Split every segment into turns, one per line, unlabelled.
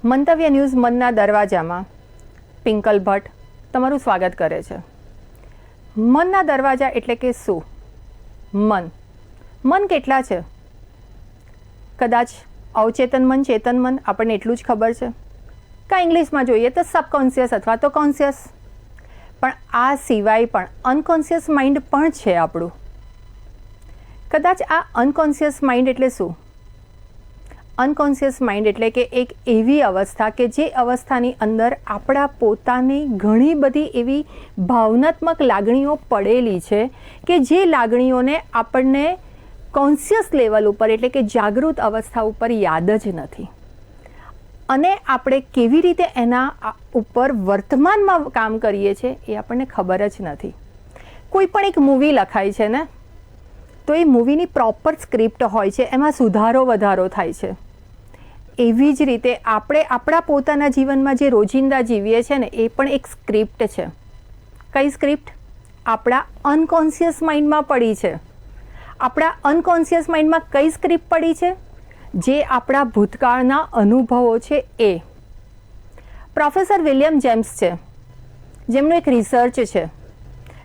મંતવ્ય ન્યૂઝ મનના દરવાજામાં પિંકલ ભટ્ટ તમારું સ્વાગત કરે છે. મનના દરવાજા એટલે કે શું? મન કેટલા છે? કદાચ અવચેતન મન, ચેતન મન આપણને એટલું જ ખબર છે. કાં ઇંગ્લિશમાં જોઈએ તો સબકોન્શિયસ અથવા તો કોન્શિયસ. પણ આ સિવાય પણ અનકોન્શિયસ માઇન્ડ પણ છે આપણું. કદાચ આ અનકોન્શિયસ માઇન્ડ એટલે શું? અનકોન્શિયસ માઇન્ડ એટલે કે એક એવી અવસ્થા કે જે અવસ્થાની અંદર આપણા પોતાની ઘણી બધી એવી ભાવનાત્મક લાગણીઓ પડેલી છે કે જે લાગણીઓને આપણને કોન્શિયસ લેવલ ઉપર એટલે કે જાગૃત અવસ્થા ઉપર યાદ જ નથી. અને આપણે કેવી રીતે એના ઉપર વર્તમાનમાં કામ કરીએ છીએ એ આપણને ખબર જ નથી. કોઈ પણ એક મૂવી લખાય છે ને, તો એ મૂવીની પ્રોપર સ્ક્રિપ્ટ હોય છે, એમાં સુધારો વધારો થાય છે. એવી જ રીતે આપણે આપણા પોતાના જીવનમાં જે રોજિંદા જીવીએ છીએ ને, એ પણ એક સ્ક્રિપ્ટ છે. કઈ સ્ક્રિપ્ટ? આપણા અનકોન્શિયસ માઇન્ડમાં પડી છે. આપણા અનકોન્શિયસ માઇન્ડમાં કઈ સ્ક્રિપ્ટ પડી છે? જે આપણા ભૂતકાળના અનુભવો છે એ. પ્રોફેસર વિલિયમ જેમ્સ છે, જેમનું એક રિસર્ચ છે.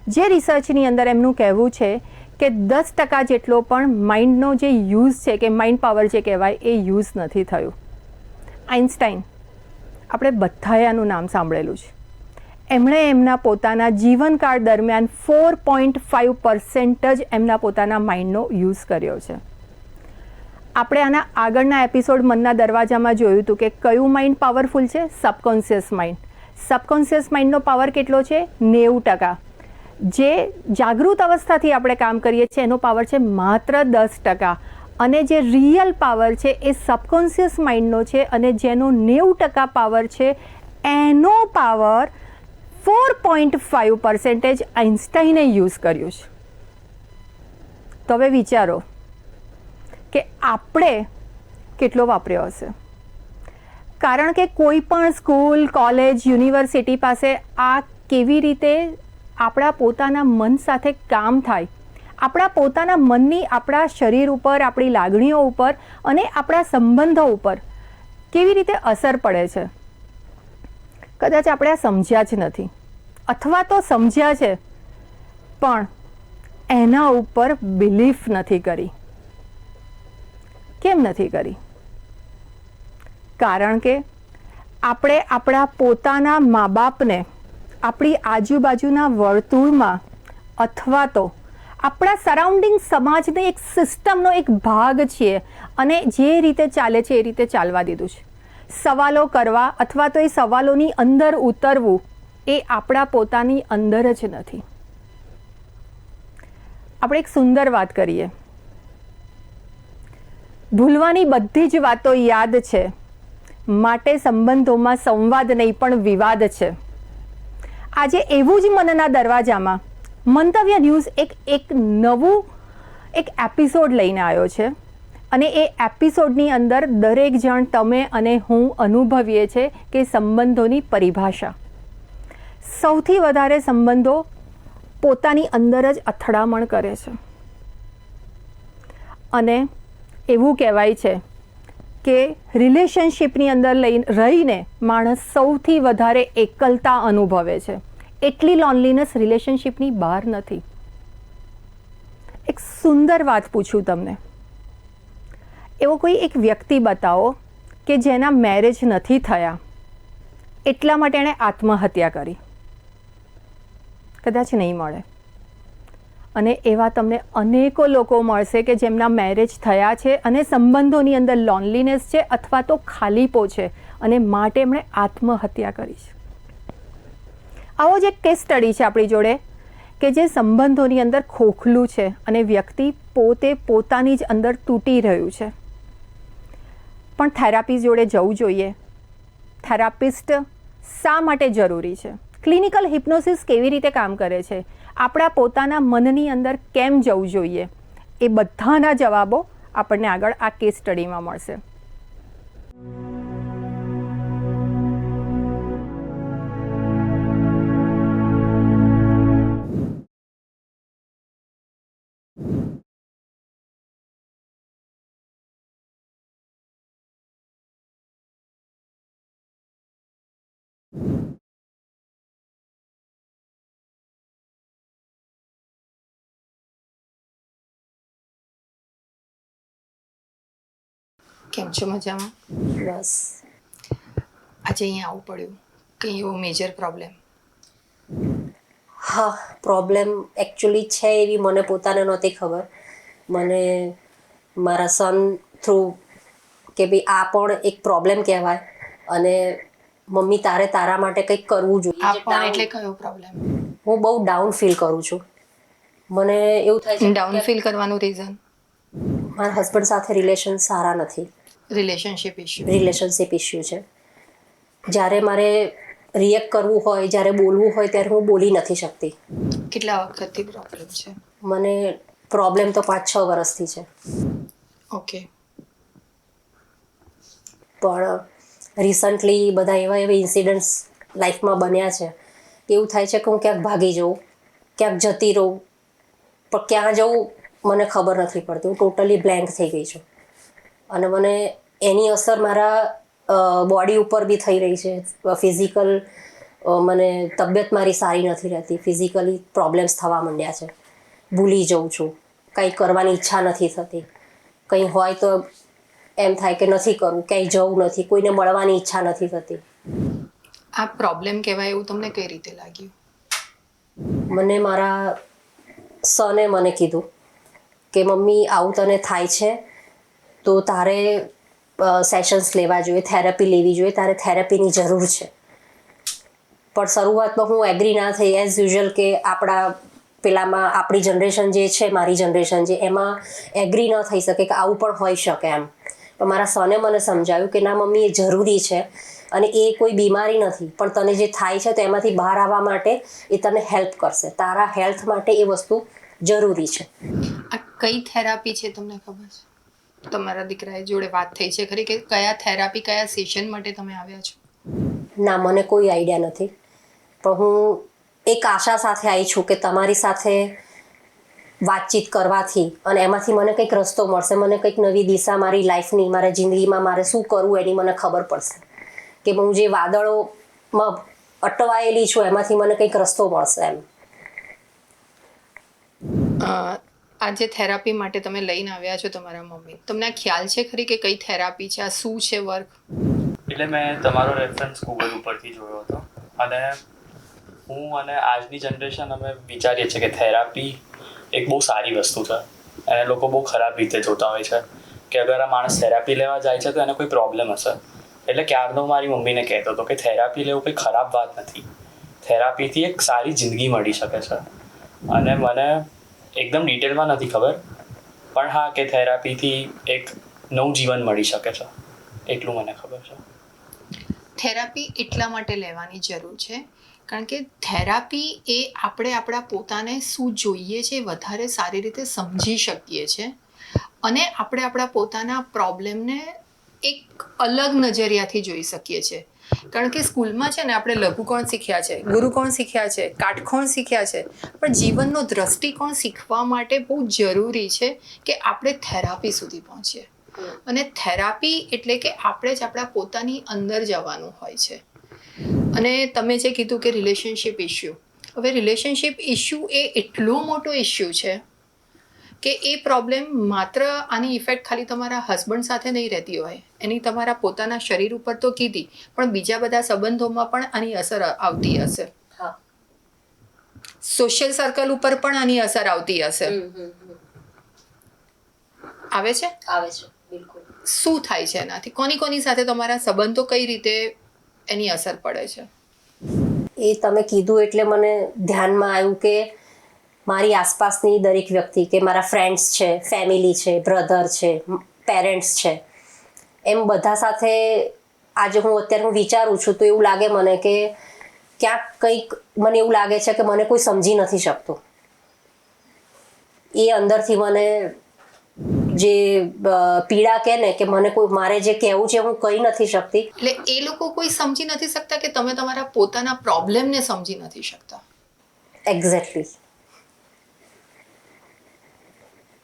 જે રિસર્ચની અંદર એમનું કહેવું છે કે 10% જેટલો પણ માઇન્ડનો જે યુઝ છે કે માઇન્ડ પાવર જે કહેવાય એ યુઝ નથી થયું. આઇન્સ્ટાઈન, આપણે બધાએ આનું નામ સાંભળેલું છે. એમણે એમના પોતાના જીવનકાળ દરમિયાન 4.5% જ એમના પોતાના માઇન્ડનો યુઝ કર્યો છે. આપણે આના આગળના એપિસોડ મનના દરવાજામાં જોયું હતું કે કયું માઇન્ડ પાવરફુલ છે? Subconscious mind. સબકોન્શિયસ માઇન્ડનો પાવર કેટલો છે? 90%. જે જાગૃત અવસ્થાથી આપણે કામ કરીએ છીએ એનો પાવર છે માત્ર 10%. અને જે રિયલ પાવર છે એ સબકોન્શિયસ માઇન્ડનો છે, અને જેનો 90% પાવર છે એનો પાવર 4.5% આઇન્સ્ટાઈને યુઝ કર્યું છે. તો હવે વિચારો કે આપણે કેટલો વાપર્યો હશે. કારણ કે કોઈ પણ સ્કૂલ, કોલેજ, યુનિવર્સિટી પાસે આ કેવી રીતે આપણા પોતાના મન સાથે કામ થાય, આપણા પોતાના મનની આપણા શરીર ઉપર, આપણી લાગણીઓ ઉપર અને આપણા સંબંધો ઉપર કેવી રીતે અસર પડે છે, કદાચ આપણે આ સમજ્યા જ નથી. અથવા તો સમજ્યા છે પણ એના ઉપર બિલીફ નથી કરી. કેમ નથી કરી? કારણ કે આપણે આપણા પોતાના મા બાપને આપણી આજુબાજુના વર્તુળમાં અથવા તો આપણા સરાઉન્ડિંગ સમાજની એક સિસ્ટમનો એક ભાગ છીએ, અને જે રીતે ચાલે છે એ રીતે ચાલવા દીધું છે. સવાલો કરવા અથવા તો એ સવાલોની અંદર ઉતરવું એ આપણા પોતાની અંદર જ નથી. આપણે એક સુંદર વાત કરીએ. ભૂલવાની બધી જ વાતો યાદ છે, માટે સંબંધોમાં સંવાદ નહીં પણ વિવાદ છે. આજે એવું જ મનના દરવાજામાં મંતવ્ય ન્યૂઝ એક નવું એપિસોડ લઈને આવ્યો છે. અને એ એપિસોડની અંદર દરેક જણ, તમે અને હું અનુભવીએ છીએ કે સંબંધોની પરિભાષા. સૌથી વધારે સંબંધો પોતાની અંદર જ અથડામણ કરે છે. અને એવું કહેવાય છે કે રિલેશનશિપની અંદર રહીને માણસ સૌથી વધારે એકલતા અનુભવે છે. એટલી લોનલીનેસ રિલેશનશિપની બહાર નથી. એક સુંદર વાત પૂછું તમને. એવો કોઈ એક વ્યક્તિ બતાવો કે જેના મેરેજ નથી થયા, એટલા માટે એણે આત્મહત્યા કરી. કદાચ નહીં મળે. અને એવા તમને અનેકો લોકો મળશે કે જેમના મેરેજ થયા છે અને સંબંધોની અંદર લોનલીનેસ છે અથવા તો ખાલીપો છે, અને માટે એમણે આત્મહત્યા કરી છે. આવો જ એક કેસ સ્ટડી છે આપણી જોડે કે જે સંબંધોની અંદર ખોખલું છે અને વ્યક્તિ પોતે પોતાની જ અંદર તૂટી રહ્યું છે. પણ થેરાપી જોડે જવું જોઈએ. થેરાપિસ્ટ શા માટે જરૂરી છે? ક્લિનિકલ હિપ્નોસિસ કેવી રીતે કામ કરે છે? આપણા પોતાના મનની અંદર કેમ જવું જોઈએ? એ બધાના જવાબો આપણને આગળ આ કેસ સ્ટડીમાં મળશે. કેમ છો? મજામાં?
બસ.
આજે અહીંયા આવવું પડ્યું, કંઈ એવો મેજર પ્રોબ્લેમ?
હા, પ્રોબ્લેમ એકચ્યુઅલી છે એવી મને પોતાને નહોતી ખબર. મને મારા સન થ્રુ કે ભાઈ આ પણ એક પ્રોબ્લેમ કહેવાય અને મમ્મી તારે તારા માટે કંઈક કરવું જોઈએ.
આ પણ એટલે કયો પ્રોબ્લેમ?
હું બહુ ડાઉન ફીલ કરું છું. મને એવું થાય છે
ડાઉન ફીલ કરવાનું રીઝન?
મારા હસબન્ડ સાથે રિલેશન સારા નથી.
રિલેશનશિપ
ઇસ્યુ છે. જ્યારે મારે રિએક્ટ કરવું હોય, જ્યારે બોલવું હોય ત્યારે હું બોલી નથી શકતી.
કેટલા વખતથી પ્રોબ્લેમ છે?
મને પ્રોબ્લેમ તો 5-6 વર્ષથી છે.
ઓકે.
પણ રિસન્ટલી બધા એવા ઇન્સિડન્ટ્સ લાઈફમાં બન્યા છે કે એવું થાય છે કે હું ક્યાંક ભાગી જાઉં, ક્યાંક જતી રહું, પણ ક્યાં જવું મને ખબર નથી પડતી. હું ટોટલી બ્લેન્ક થઈ ગઈ છું અને મને એની અસર મારા બોડી ઉપર બી થઈ રહી છે. ફિઝિકલ મને તબિયત મારી સારી નથી રહેતી. ફિઝિકલી પ્રોબ્લેમ્સ થવા માંડ્યા છે. ભૂલી જાઉં છું, કંઈ કરવાની ઈચ્છા નથી થતી. કંઈ હોય તો એમ થાય કે નથી કરવું, ક્યાંય જવું નથી, કોઈને મળવાની ઈચ્છા નથી થતી.
આ પ્રોબ્લેમ કહેવાય એવું તમને કઈ રીતે લાગ્યું?
મને મારા સને મને કીધું કે મમ્મી આવું તને થાય છે તો તારે સેશન્સ લેવા જોઈએ, થેરપી લેવી જોઈએ, તારે થેરપીની જરૂર છે. પણ શરૂઆતમાં હું એગ્રી ના થઈ. એઝ યુઝ્યુઅલ કે આપણી જનરેશન જે છે, મારી જનરેશન જે, એમાં એગ્રી ન થઈ શકે કે આવું પણ હોઈ શકે એમ. પણ મારા સને મને સમજાવ્યું કે ના મમ્મી, એ જરૂરી છે અને એ કોઈ બીમારી નથી, પણ તને જે થાય છે તો એમાંથી બહાર આવવા માટે એ તને હેલ્પ કરશે. તારા હેલ્થ માટે એ વસ્તુ જરૂરી છે.
આ કઈ થેરાપી છે તમને ખબર છે? તમારા દીકરાએ જોડે વાત થઈ છે ખરી કે કયા થેરાપી, કયા સેશન માટે તમે આવ્યા છો?
ના, મને કોઈ આઈડિયા નથી. પણ હું એક આશા સાથે આવી છું કે તમારી સાથે વાતચીત કરવાથી અને એમાંથી મને કંઈક રસ્તો મળશે, મને કંઈક નવી દિશા મારી લાઈફની, મારા જિંદગીમાં મારે શું કરવું એની મને ખબર પડશે. કે હું જે વાદળોમાં અટવાયેલી છું એમાંથી મને કંઈક રસ્તો મળશે એમ.
આજે થેરાપી માટે તમે લઈને આવ્યા છો તમારા મમ્મી, તમને આ ખ્યાલ છે ખરી કે કઈ થેરાપી છે, આ શું છે વર્ક?
એટલે મેં તમારો રેફરન્સ ગૂગલ ઉપરથી જોયો હતો અને હું અને આજની જનરેશન અમે વિચારીએ છીએ કે થેરાપી એક બહુ સારી વસ્તુ છે અને લોકો બહુ ખરાબ રીતે જોતા હોય છે કે અગર આ માણસ થેરાપી લેવા જાય છે તો એને કોઈ પ્રોબ્લેમ હશે. એટલે ક્યારનો મારી મમ્મીને કહેતો હતો કે થેરાપી લેવું કોઈ ખરાબ વાત નથી. થેરાપીથી એક સારી જિંદગી મળી શકે છે અને મને એકદમ ડિટેલમાં નથી ખબર, પણ હા, કે થેરાપીથી એક નવું જીવન મળી શકે છે, એટલું મને ખબર છે.
થેરાપી એટલા માટે લેવાની જરૂર છે કારણ કે થેરાપી એ આપણે આપણા પોતાને શું જોઈએ છે વધારે સારી રીતે સમજી શકીએ છીએ અને આપણે આપણા પોતાના પ્રોબ્લેમને એક અલગ નજરિયાથી જોઈ શકીએ છીએ. કારણ કે સ્કૂલમાં છે ને આપણે લઘુકોણ શીખ્યા છે, ગુરુકોણ શીખ્યા છે, કાટકોણ શીખ્યા છે, પણ જીવનનો દ્રષ્ટિકોણ શીખવા માટે બહુ જરૂરી છે કે આપણે થેરાપી સુધી પહોંચીએ. અને થેરાપી એટલે કે આપણે જ આપણા પોતાની અંદર જવાનું હોય છે. અને તમે જે કીધું કે રિલેશનશિપ ઇશ્યુ, હવે રિલેશનશિપ ઇશ્યુ એ એટલો મોટો ઇશ્યુ છે કે એ પ્રોબ્લેમ માત્ર આની ઇફેક્ટ ખાલી તમારા હસબન્ડ સાથે નહીં રહેતી હોય, એની તમારા પોતાના શરીર ઉપર તો કીધી, પણ બીજા બધા સંબંધોમાં પણ આની અસર આવતી હશે. સોશિયલ સર્કલ ઉપર પણ આની અસર આવતી હશે. આવે છે?
આવે છે, બિલકુલ.
શું થાય છે એનાથી? કોની સાથે તમારા સંબંધો કઈ રીતે એની અસર પડે છે?
એ તમે કીધું એટલે મને ધ્યાનમાં આવ્યું કે મારી આસપાસની દરેક વ્યક્તિ, કે મારા ફ્રેન્ડ્સ છે, ફેમિલી છે, બ્રધર છે, પેરેન્ટ્સ છે, એમ બધા સાથે આજે અત્યારે હું વિચારું છું તો એવું લાગે મને કે ક્યાંક કંઈક મને એવું લાગે છે કે મને કોઈ સમજી નથી શકતું. એ અંદરથી મને જે પીડા કહે ને કે મારે જે કહેવું છે હું કહી નથી શકતી.
એટલે એ લોકો કોઈ સમજી નથી શકતા કે તમે તમારા પોતાના પ્રોબ્લેમને સમજી નથી શકતા?
એક્ઝેક્ટલી.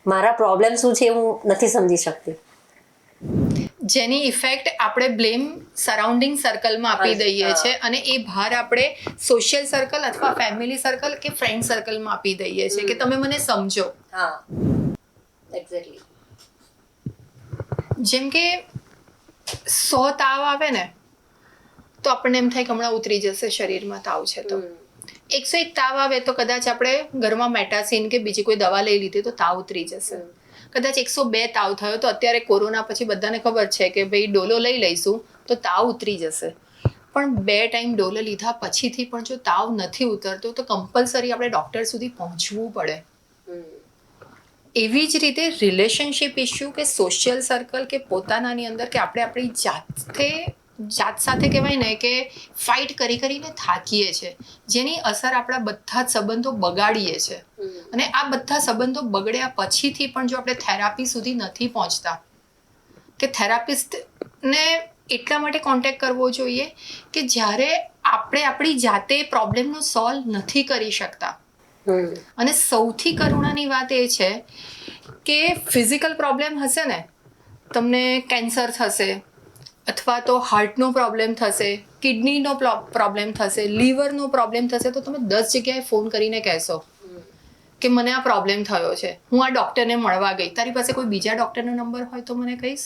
મારા પ્રોબ્લેમ શું છે હું નથી સમજી શકતી.
જેની ઇફેક્ટ આપણે બ્લેમ સરાઉન્ડિંગ સર્કલમાં આપી દઈએ છીએ અને એ ભાર આપણે સોશિયલ સર્કલ અથવા ફેમિલી સર્કલ કે ફ્રેન્ડ સર્કલમાં આપી દઈએ છીએ કે તમે મને સમજો.
હા એક્ઝેક્ટલી.
જેમ કે 100 તાવ આવે ને તો આપણને એમ થાય કે હમણાં ઉતરી જશે શરીરમાં તાવ છે તો 101 તાવ આવે તો કદાચ આપણે ઘરમાં મેટાસિન કે બીજી કોઈ દવા લઈ લીધી તો તાવ ઉતરી જશે. કદાચ 102 તાવ થયો તો અત્યારે કોરોના પછી બધાને ખબર છે કે ભાઈ ડોલો લઈ લઈશું તો તાવ ઉતરી જશે. પણ 2 ટાઈમ ડોલો લીધા પછીથી પણ જો તાવ નથી ઉતરતો તો કમ્પલસરી આપણે ડૉક્ટર સુધી પહોંચવું પડે. એવી જ રીતે રિલેશનશિપ ઇસ્યુ કે સોશિયલ સર્કલ કે પોતાનાની અંદર કે આપણે આપણી જાત સાથે કહેવાય ને કે ફાઇટ કરીને થાકીએ છીએ, જેની અસર આપણા બધા જ સંબંધો બગાડીએ છીએ. અને આ બધા સંબંધો બગડ્યા પછીથી પણ જો આપણે થેરાપી સુધી નથી પહોંચતા કે થેરાપિસ્ટને એટલા માટે કોન્ટેક્ટ કરવો જોઈએ કે જ્યારે આપણે આપણી જાતે પ્રોબ્લેમનો સોલ્વ નથી કરી શકતા. અને સૌથી કરુણાની વાત એ છે કે ફિઝિકલ પ્રોબ્લેમ હશે ને, તમને કેન્સર થશે અથવા તો હાર્ટનો પ્રોબ્લેમ થશે, કિડનીનો પ્રોબ્લેમ થશે, લીવરનો પ્રોબ્લેમ થશે તો તમે 10 જગ્યાએ ફોન કરીને કહેશો કે મને આ પ્રોબ્લેમ થયો છે, હું આ ડૉક્ટરને મળવા ગઈ. તારી પાસે કોઈ બીજા ડૉક્ટરનો નંબર હોય તો મને કહીશ.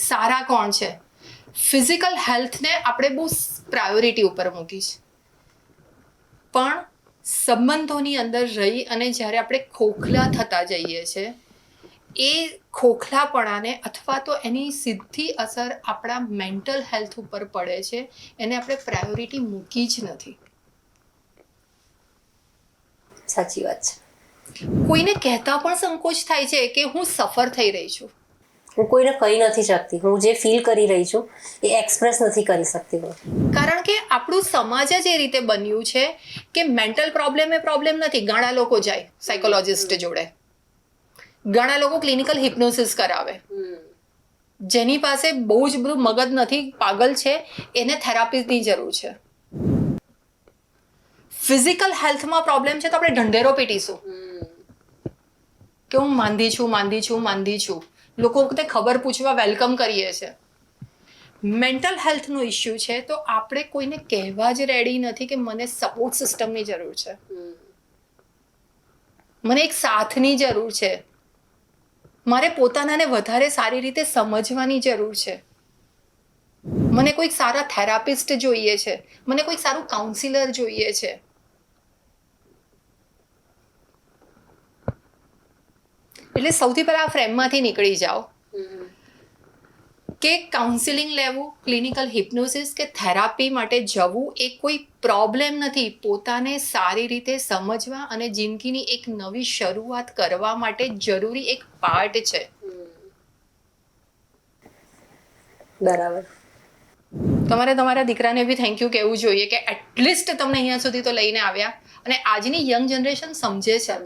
સારા કોણ છે? ફિઝિકલ હેલ્થને આપણે બહુ પ્રાયોરિટી ઉપર મૂકી છે, પણ સંબંધોની અંદર રહી અને જ્યારે આપણે ખોખલા થતા જઈએ છીએ એ ખોખલાપણાને અથવા તો એની સીધી અસર આપણા મેન્ટલ હેલ્થ ઉપર પડે છે, એને આપણે પ્રાયોરિટી મૂકી જ નથી.
સાચી વાત છે.
કોઈને કહેતા પણ સંકોચ થાય છે કે હું સફર થઈ રહી છું,
હું કોઈને કહી નથી શકતી, હું જે ફીલ કરી રહી છું એ એક્સપ્રેસ નથી કરી શકતી હું.
કારણ કે આપણું સમાજ જ એ રીતે બન્યું છે કે મેન્ટલ પ્રોબ્લેમ એ પ્રોબ્લેમ નથી. ઘણા લોકો જાય સાયકોલોજિસ્ટ જોડે, ઘણા લોકો ક્લિનિકલ હિપ્નોસિસ કરાવે, જેની પાસે બહુ જ બધું મગજ નથી, પાગલ છે, એને થેરાપીની જરૂર છે. ફિઝિકલ હેલ્થમાં પ્રોબ્લેમ છે તો આપણે ઢંઢેરો પીટીશું કે હું માંદી છું. લોકોને ખબર પૂછવા વેલકમ કરીએ છીએ. મેન્ટલ હેલ્થનો ઇસ્યુ છે તો આપણે કોઈને કહેવા જ રેડી નથી કે મને સપોર્ટ સિસ્ટમની જરૂર છે, મને એક સાથની જરૂર છે, મારે પોતાનાને વધારે સારી રીતે સમજવાની જરૂર છે, મને કોઈક સારા થેરાપિસ્ટ જોઈએ છે, મને કોઈક સારું કાઉન્સિલર જોઈએ છે. એટલે સૌથી પહેલા આ ફ્રેમમાંથી નીકળી જાઓ કે કાઉન્સિલિંગ લેવું, ક્લિનિકલ હિપ્નોસિસ કે થેરાપી માટે જવું એ કોઈ પ્રોબ્લેમ નથી. પોતાને સારી રીતે સમજવા અને જિંદગીની એક નવી શરૂઆત કરવા માટે જરૂરી એક પાર્ટ છે.
બરાબર.
તમારે તમારા દીકરાને બી થેન્ક યુ કહેવું જોઈએ કે એટલીસ્ટ તમને અહીંયા સુધી તો લઈને આવ્યા અને આજની યંગ જનરેશન સમજે છે.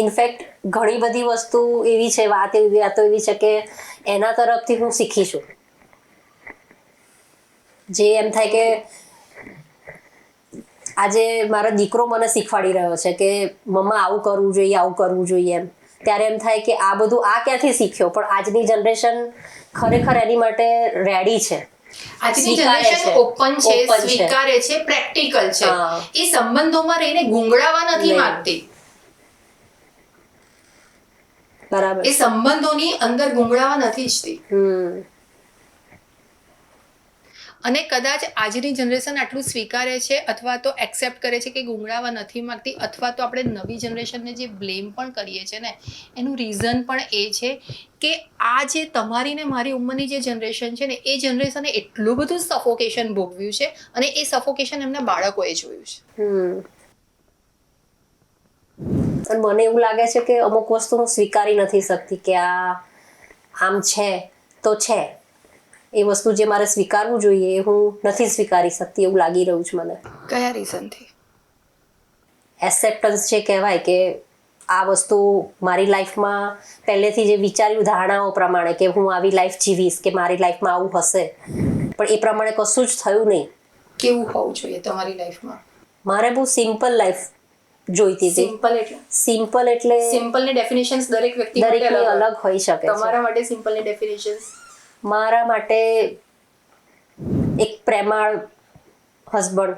ઇનફેક્ટ ઘણી બધી વસ્તુ એવી છે, વાતો એવી છે કે એના તરફથી હું શીખી છું. જે એમ થાય કે આજે મારો દીકરો મને શીખવાડી રહ્યો છે કે મમ્મા આવું કરવું જોઈએ એમ. ત્યારે એમ થાય કે આ બધું આ ક્યાંથી શીખ્યો, પણ આજની જનરેશન ખરેખર એની માટે રેડી છે.
આજની જનરેશન ઓપન છે, સ્વીકારે છે, પ્રેક્ટિકલ છે. એ સંબંધોમાં રહીને ગુંગળાવા નથી માંગતી.
બરાબર.
એ સંબંધોની અંદર ગુંગળાવા નથી ઈચ્છતી. અને કદાચ આજની જનરેશન આટલું સ્વીકારે છે અથવા તો એક્સેપ્ટ કરે છે કે ગુંગળાવા નથી માંગતી, અથવા તો આપણે નવી જનરેશનને જે બ્લેમ પણ કરીએ છીએ ને એનું રીઝન પણ એ છે કે આ જે તમારી ને મારી ઉંમરની જે જનરેશન છે ને એ જનરેશને એટલું બધું સફોકેશન ભોગવ્યું છે અને એ સફોકેશન એમના બાળકોએ જોયું છે.
અને મને એવું લાગે છે કે અમુક વસ્તુ હું સ્વીકારી નથી શકતી કે આ આમ છે તો છે, એ વસ્તુ જે મારે સ્વીકારવું જોઈએ એ હું નથી સ્વીકારી શકતી એવું લાગી રહ્યું છે મને.
કયા રીઝનથી?
એક્સેપ્ટન્સ જે કહેવાય કે આ વસ્તુ મારી લાઈફમાં પહેલેથી જે વિચાર્યું ધારણાઓ પ્રમાણે કે હું આવી લાઈફ જીવીશ કે મારી લાઈફમાં આવું હશે, પણ એ પ્રમાણે કશું જ થયું નહીં.
કેવું હોવું જોઈએ તમારી લાઈફમાં?
મારે બહુ સિમ્પલ લાઈફ જોઈતી હતી.
સિમ્પલ એટલે
સિમ્પલ એટલે
સિમ્પલની ડેફિનેશન્સ દરેક વ્યક્તિ માટે
દરેકની
અલગ
અલગ હોઈ શકે છે.
તમારા માટે સિમ્પલની ડેફિનેશન્સ
મારા માટે એક પ્રેમાળ હસબન્ડ,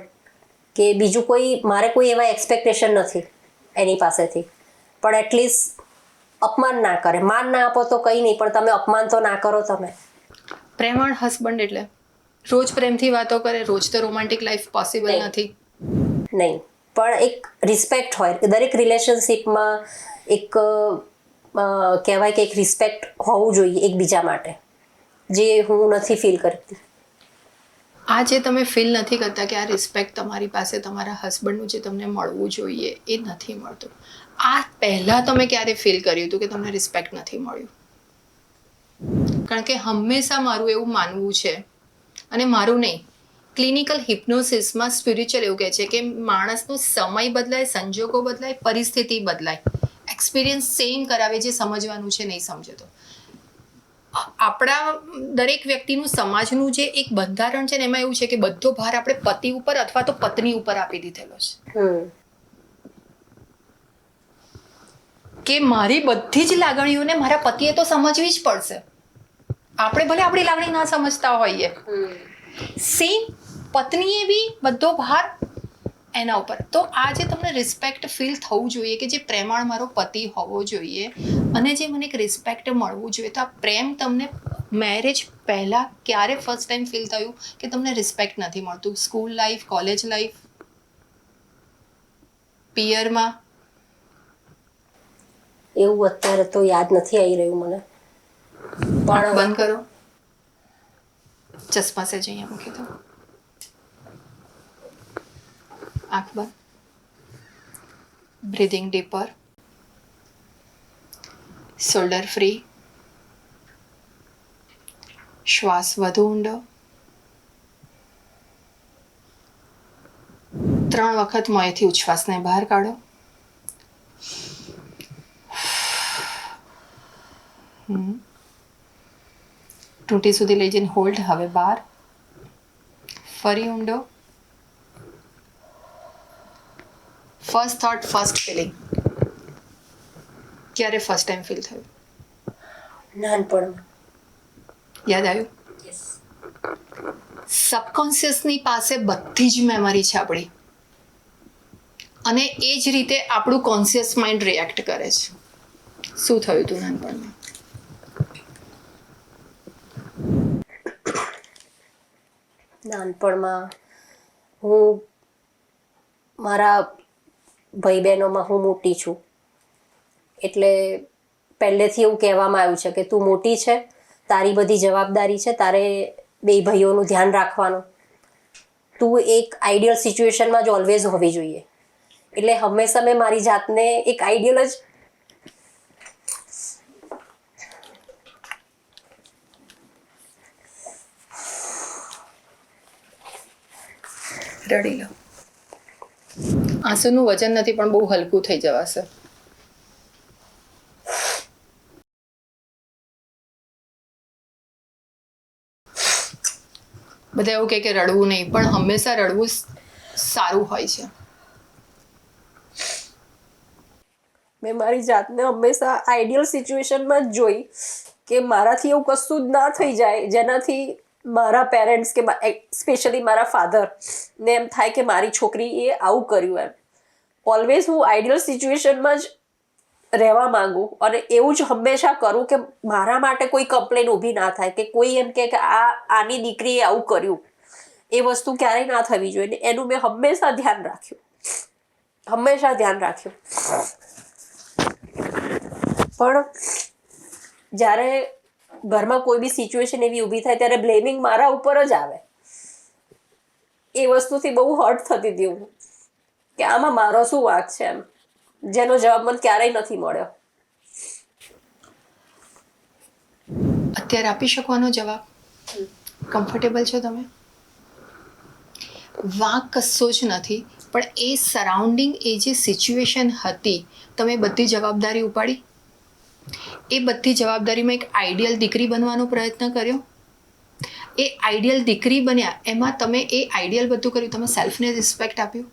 કે બીજું કોઈ મારે કોઈ એવા એક્સપેક્ટેશન નથી એની પાસેથી, પણ એટલીસ્ટ અપમાન ના કરે. માન ના આપો તો કંઈ નહીં, પણ તમે અપમાન તો ના કરો. તમે
પ્રેમાળ હસબન્ડ એટલે રોજ પ્રેમથી વાતો કરે, રોજ તો રોમાન્ટિક લાઈફ પોસિબલ
નહીં.
નથી.
નહીં, પણ એક રિસ્પેક્ટ હોય કે દરેક રિલેશનશિપમાં એક કહેવાય કે એક રિસ્પેક્ટ હોવું જોઈએ એકબીજા માટે, જે હું નથી ફીલ કરતી.
આ જે તમે ફીલ નથી કરતા કે આ રિસ્પેક્ટ તમારી પાસે તમારા હસબન્ડનું જે તમને મળવું જોઈએ એ નથી મળતું, આ પહેલાં તમે ક્યારે ફીલ કર્યું હતું કે તમને રિસ્પેક્ટ નથી મળ્યું? કારણ કે હંમેશા મારું એવું માનવું છે, અને મારું નહીં, ક્લિનિકલ હિપ્નોસિસમાં સ્પિરિચ્યુઅલ એવું કહે છે કે માણસનો સમય બદલાય, સંજોગો બદલાય, પરિસ્થિતિ બદલાય, એક્સપિરિયન્સ સેમ કરાવે, જે સમજવાનું છે નહીં સમજે તો. આપણા દરેક વ્યક્તિનું સમાજનું જે એક બંધારણ છે ને, એમાં એવું છે કે બધો ભાર આપણે પતિ ઉપર અથવા તો પત્ની ઉપર આપી દીધેલો છે કે મારી બધી જ લાગણીઓને મારા પતિએ તો સમજવી જ પડશે. આપણે ભલે આપણી લાગણી ના સમજતા હોઈએ, સેમ પત્નીએ બી બધો ભાર એના ઉપર. તો આ જે તમને રિસ્પેક્ટ ફીલ થવું જોઈએ કે જે પ્રેમાળ મારો પતિ હોવો જોઈએ અને જે મને એક રિસ્પેક્ટ મળવું જોઈએ, તો આ પ્રેમ તમને મેરેજ પહેલાં ક્યારે ફર્સ્ટ ટાઈમ ફીલ થયું કે તમને રિસ્પેક્ટ નથી મળતું? સ્કૂલ લાઈફ, કોલેજ લાઈફ, પિયરમાં?
એવું અત્યારે તો યાદ નથી આવી રહ્યું મને.
પણ બંધ કરો, ચશ્મા છે જ અહીંયા મૂકી દો, આંખ બંધ, બ્રીધિંગ ડીપર, શોલ્ડર ફ્રી, શ્વાસ વધુ ઊંડો, 3 વખત મોંથી ઉચ્છ્વાસને બહાર કાઢો. ટૂંટી સુધી લઈ જઈને હોલ્ડ. હવે બહાર, ફરી ઊંડો. ફર્સ્ટ થોટ, ફર્સ્ટ ફિલિંગ, ક્યારે ફર્સ્ટ ટાઈમ ફીલ થયું?
નાનપણમાં.
યાદ આવ્યું? સબકોન્શિયસની પાસે બધી જ મેમરી છે આપણી, અને એ જ રીતે આપણું કોન્શિયસ માઇન્ડ રિએક્ટ કરે છે. શું થયું હતું નાનપણમાં?
નાનપણમાં હું મારા ભાઈ બહેનોમાં હું મોટી છું, એટલે પહેલેથી એવું કહેવામાં આવ્યું છે કે તું મોટી છે, તારી બધી જવાબદારી છે, તારે 2 ભાઈઓનું ધ્યાન રાખવાનું, તું એક આઈડિયલ સિચ્યુએશનમાં જ ઓલવેઝ હોવી જોઈએ. એટલે હંમેશા મેં મારી જાતને એક આઈડિયલ જ
રડી લો. આંસુનું વજન નથી પણ બહુ હલકું થઈ જવાશે. બધા એવું કહે કે રડવું નહીં, પણ હંમેશા રડવું સારું હોય છે.
મેં મારી જાતને હંમેશા આઈડિયલ સિચ્યુએશનમાં જ જોઈ કે મારાથી એવું કશું જ ના થઈ જાય જેનાથી મારા પેરેન્ટ્સ કે સ્પેશિયલી મારા ફાધરને એમ થાય કે મારી છોકરીએ આવું કર્યું. એમ ઓલવેઝ હું આઈડિયલ સિચ્યુએશનમાં જ રહેવા માંગુ, અને એવું જ હંમેશા કરું કે મારા માટે કોઈ કમ્પ્લેન ઊભી ના થાય, કે કોઈ એમ કે આની દીકરીએ આવું કર્યું. એ વસ્તુ ક્યારેય ના થવી જોઈએ. એનું મેં હંમેશા ધ્યાન રાખ્યું. પણ જ્યારે ઘરમાં કોઈ બી સિચ્યુએશન એવી ઊભી થાય ત્યારે બ્લેમિંગ મારા ઉપર જ આવે. એ વસ્તુથી બહુ હર્ટ થતી હતી હું, કે આમાં મારો શું વાંક છે, એમ જેનો જવાબ મને ક્યારેય નથી મળ્યો.
અત્યારે આપી શકવાનો જવાબ? કમ્ફર્ટેબલ છો તમે? વાંક કશો જ નથી, પણ એ સરાઉન્ડિંગ, એ જે સિચ્યુએશન હતી, તમે બધી જવાબદારી ઉપાડી? એ બધી જવાબદારીમાં એક આઈડિયલ દીકરી બનવાનો પ્રયત્ન કર્યો? એ આઈડિયલ દીકરી બન્યા એમાં તમે એ આઈડિયલ બધું કર્યું, તમે સેલ્ફને રિસ્પેક્ટ આપ્યું?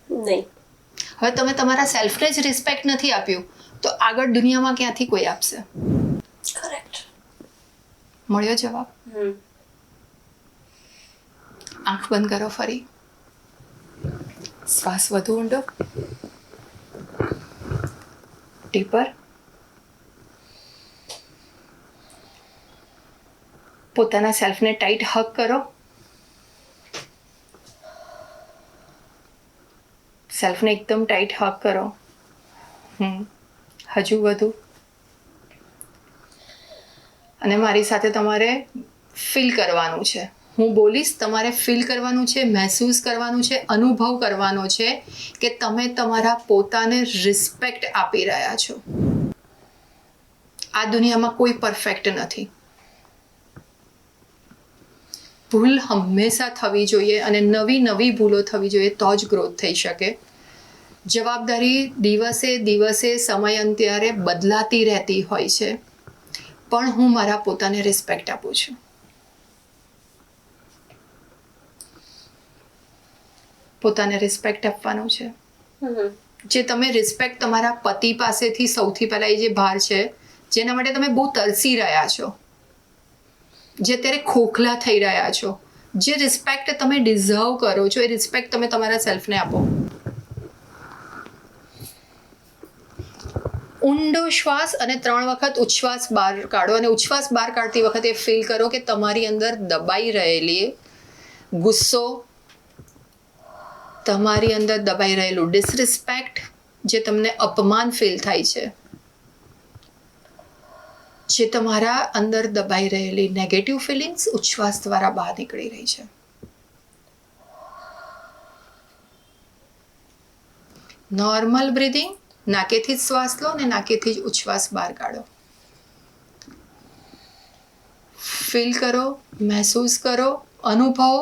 નહીં.
હવે તમે તમારા સેલ્ફને જ રિસ્પેક્ટ નથી આપ્યું તો આગળ દુનિયામાં ક્યાંથી કોઈ આપશે?
કરેક્ટ.
મળ્યો જવાબ? આંખ બંધ કરો ફરી. શ્વાસ વધુ ઊંડો, ડીપર. પોતાના સેલ્ફને ટાઈટ હગ કરો. સેલ્ફને એકદમ ટાઈટ હગ કરો. હજુ વધુ. અને મારી સાથે તમારે ફીલ કરવાનું છે. હું બોલીશ, તમારે ફીલ કરવાનું છે, મહેસૂસ કરવાનું છે, અનુભવ કરવાનો છે કે તમે તમારા પોતાને રિસ્પેક્ટ આપી રહ્યા છો. આ દુનિયામાં કોઈ પરફેક્ટ નથી. ભૂલ હંમેશા થવી જોઈએ અને નવી નવી ભૂલો થવી જોઈએ તો જ ગ્રોથ થઈ શકે. જવાબદારી દિવસે દિવસે સમયાંતરે બદલાતી રહેતી હોય છે, પણ હું મારા પોતાને રિસ્પેક્ટ આપું છું. પોતાને રિસ્પેક્ટ આપવાનું છે. જે તમે રિસ્પેક્ટ તમારા પતિ પાસેથી સૌથી પહેલા, એ જે ભાર છે જેના માટે તમે બહુ તરસી રહ્યા છો, જે અત્યારે ખોખલા થઈ રહ્યા છો, જે રિસ્પેક્ટ તમે ડિઝર્વ કરો છો, એ રિસ્પેક્ટ તમે તમારા સેલ્ફને આપો. ઊંડો શ્વાસ અને 3 વખત ઉચ્છ્વાસ બહાર કાઢો. અને ઉચ્છ્વાસ બહાર કાઢતી વખતે ફીલ કરો કે તમારી અંદર દબાઈ રહેલી ગુસ્સો, તમારી અંદર દબાઈ રહેલું ડિસરિસ્પેક્ટ, જે તમને અપમાન ફીલ થાય છે, જે તમારા અંદર દબાઈ રહેલી નેગેટિવ ફિલિંગ્સ ઉચ્છ્વાસ દ્વારા બહાર નીકળી રહી છે. Normal breathing. નાકેથી જ શ્વાસ લો અને નાકેથી જ ઉચ્છ્વાસ બહાર કાઢો. ફીલ કરો, મહેસૂસ કરો, અનુભવો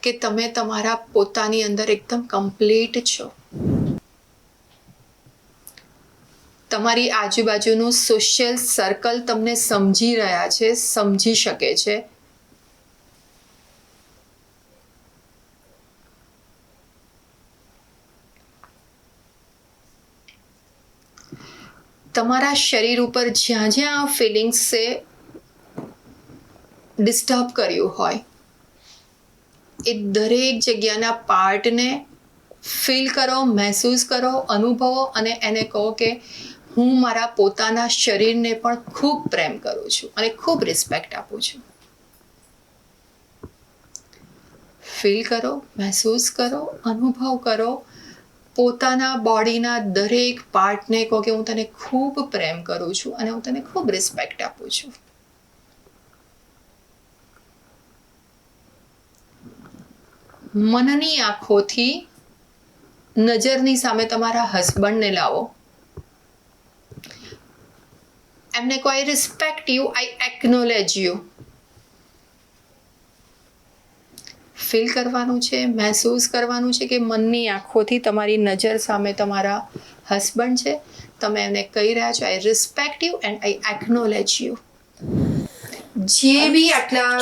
કે તમે તમારા પોતાની અંદર એકદમ કમ્પ્લીટ છો. તમારી આજુબાજુનું સોશિયલ સર્કલ તમને સમજી રહ્યા છે, સમજી શકે છે. તમારા શરીર ઉપર જ્યાં જ્યાં ફિલિંગ્સે ડિસ્ટર્બ કર્યું હોય એ દરેક જગ્યાના પાર્ટને ફીલ કરો, મહેસૂસ કરો, અનુભવો અને એને કહો કે હું મારા પોતાના શરીરને પણ ખૂબ પ્રેમ કરું છું અને ખૂબ રિસ્પેક્ટ આપું છું. ફીલ કરો, મહેસૂસ કરો, અનુભવ કરો. પોતાના બોડીના દરેક પાર્ટને કહો કે હું તને ખૂબ પ્રેમ કરું છું અને હું તને ખૂબ રિસ્પેક્ટ આપું છું. મનની આંખોથી નજરની સામે તમારા હસબન્ડને લાવો. એમને કહો, આઈ respect you, I acknowledge you. Feel કરવાનું છે, મહેસૂસ કરવાનું છે કે મનની આંખોથી તમારી નજર સામે તમારા હસબન્ડ છે. તમે એમને કહી રહ્યા છો, આઈ respect you and I acknowledge you. જે બી આટલા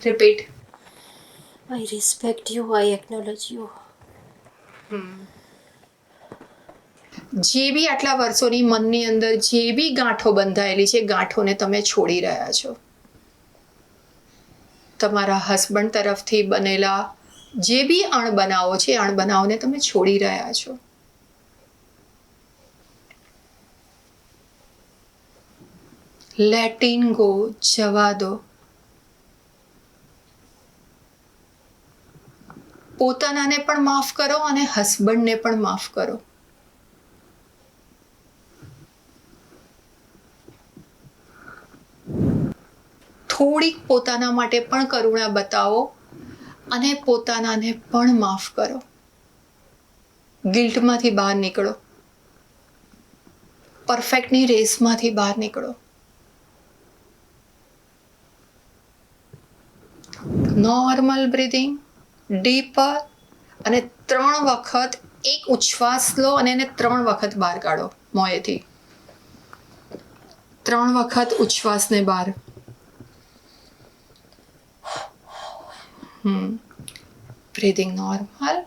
repeat.
I respect you, I acknowledge you.
જે બી આટલા વર્ષોની મનની અંદર જે બી ગાંઠો બંધાયેલી છે, ગાંઠોને તમે છોડી રહ્યા છો. તમારા હસબન્ડ તરફથી બનેલા જે બી અણબનાવો છે, અણબનાવને તમે છોડી રહ્યા છો. લેટિંગ ગો, જવા દો. પોતાનાને પણ માફ કરો અને હસબન્ડને પણ માફ કરો. થોડીક પોતાના માટે પણ કરુણા બતાવો અને પોતાનાને પણ માફ કરો. ગિલ્ટમાંથી બહાર નીકળો. પરફેક્ટની રેસમાંથી બહાર નીકળો. નોર્મલ બ્રીધિંગ, ડીપર, અને 3 વખત એક ઉચ્છ્વાસ લો અને એને 3 વખત બહાર કાઢો મોંએથી. 3 વખત ઉચ્છ્વાસને બહાર. Breathing normal,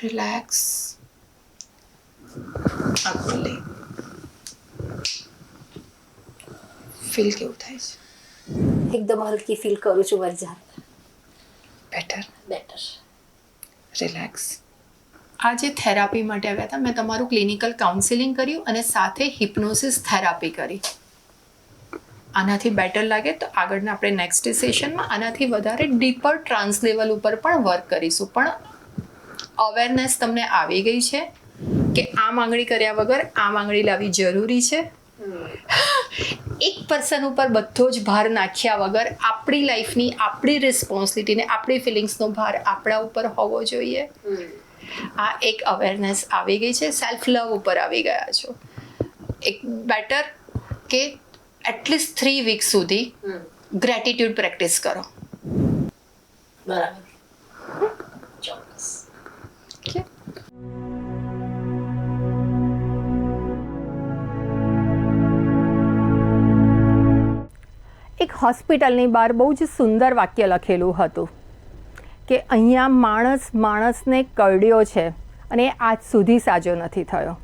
relax. આંખ ખોલી. ફીલ કેવું થાય છે?
એકદમ હલકી ફીલ કરું છું મારી જાત.
બેટર. રિલેક્સ.
આ જે થેરાપી માટે આવ્યા હતા, મેં તમારું ક્લિનિકલ કાઉન્સિલિંગ કર્યું અને સાથે હિપ્નોસિસ થેરાપી કરી. આનાથી બેટર લાગે તો આગળના આપણે નેક્સ્ટ સેશનમાં આનાથી વધારે ડીપર ટ્રાન્સ લેવલ ઉપર પણ વર્ક કરીશું. પણ અવેરનેસ તમને આવી ગઈ છે કે આ માંગણી કર્યા વગર આ માંગણી લાવવી જરૂરી છે. એક પર્સન ઉપર બધો જ ભાર નાખ્યા વગર આપણી લાઈફની આપણી રિસ્પોન્સિબિલિટીને આપણી ફિલિંગ્સનો ભાર આપણા ઉપર હોવો જોઈએ. આ એક અવેરનેસ આવી ગઈ છે. સેલ્ફ લવ ઉપર આવી ગયા છો. એક બેટર કે એટલીસ્ટ 3 વીક સુધી ગ્રેટિટ્યૂડ પ્રેક્ટિસ કરો.
બરાબર. ચોક્કસ.
એક હોસ્પિટલની બહાર બહુ જ સુંદર વાક્ય લખેલું હતું કે અહીંયા માણસને કરડ્યો છે અને એ આજ સુધી સાજો નથી થયો.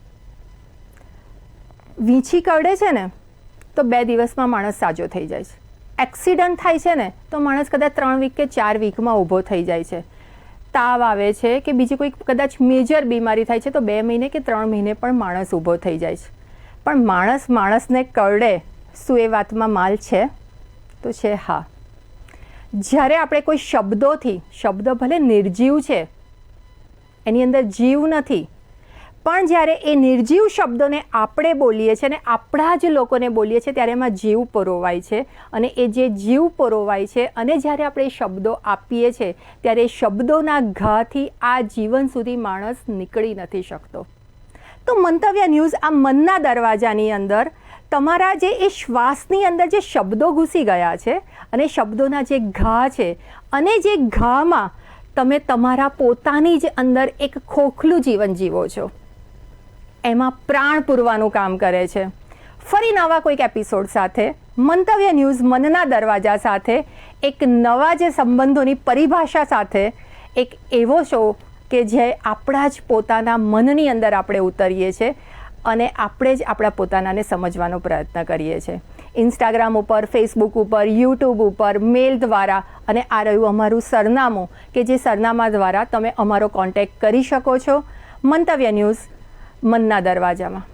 વીંછી કરડે છે ને તો 2 દિવસમાં માણસ સાજો થઈ જાય છે. એક્સિડન્ટ થાય છે ને તો માણસ કદાચ 3 વીક કે 4 વીકમાં ઊભો થઈ જાય છે. તાવ આવે છે કે બીજી કોઈ કદાચ મેજર બીમારી થાય છે તો 2 મહિને કે 3 મહિને પણ માણસ ઊભો થઈ જાય છે. પણ માણસને કરડે, શું એ વાતમાં માલ છે? તો છે હા. જ્યારે આપણે કોઈ શબ્દ ભલે નિર્જીવ છે, એની અંદર જીવ નથી, પણ જ્યારે એ નિર્જીવ શબ્દોને આપણે બોલીએ છીએ અને આપણા જ લોકોને બોલીએ છીએ ત્યારે એમાં જીવ પરોવાય છે. અને એ જે જીવ પરોવાય છે અને જ્યારે આપણે એ શબ્દો આપીએ છીએ ત્યારે એ શબ્દોના ઘાથી આ જીવન સુધી માણસ નીકળી નથી શકતો. તો મંતવ્ય ન્યૂઝ આ મનના દરવાજાની અંદર તમારા જે એ શ્વાસની અંદર જે શબ્દો ઘૂસી ગયા છે અને શબ્દોના જે ઘા છે અને જે ઘામાં તમે તમારા પોતાની જ અંદર એક ખોખલું જીવન જીવો છો, એમાં પ્રાણ પૂરવાનું કામ કરે છે. ફરી નવા કોઈક એપિસોડ સાથે મંતવ્ય ન્યૂઝ મનના દરવાજા સાથે એક નવા જે સંબંધોની પરિભાષા સાથે એક એવો શો કે જે આપણા જ પોતાના મનની અંદર આપણે ઉતરીએ છીએ અને આપણે જ આપણા પોતાનાને સમજવાનો પ્રયત્ન કરીએ છીએ. ઇન્સ્ટાગ્રામ ઉપર, ફેસબુક ઉપર, યુટ્યુબ ઉપર, મેલ દ્વારા અને આ રહ્યું અમારું સરનામું કે જે સરનામા દ્વારા તમે અમારો કોન્ટેક્ટ કરી શકો છો મંતવ્ય ન્યૂઝ મનના દરવાજામાં.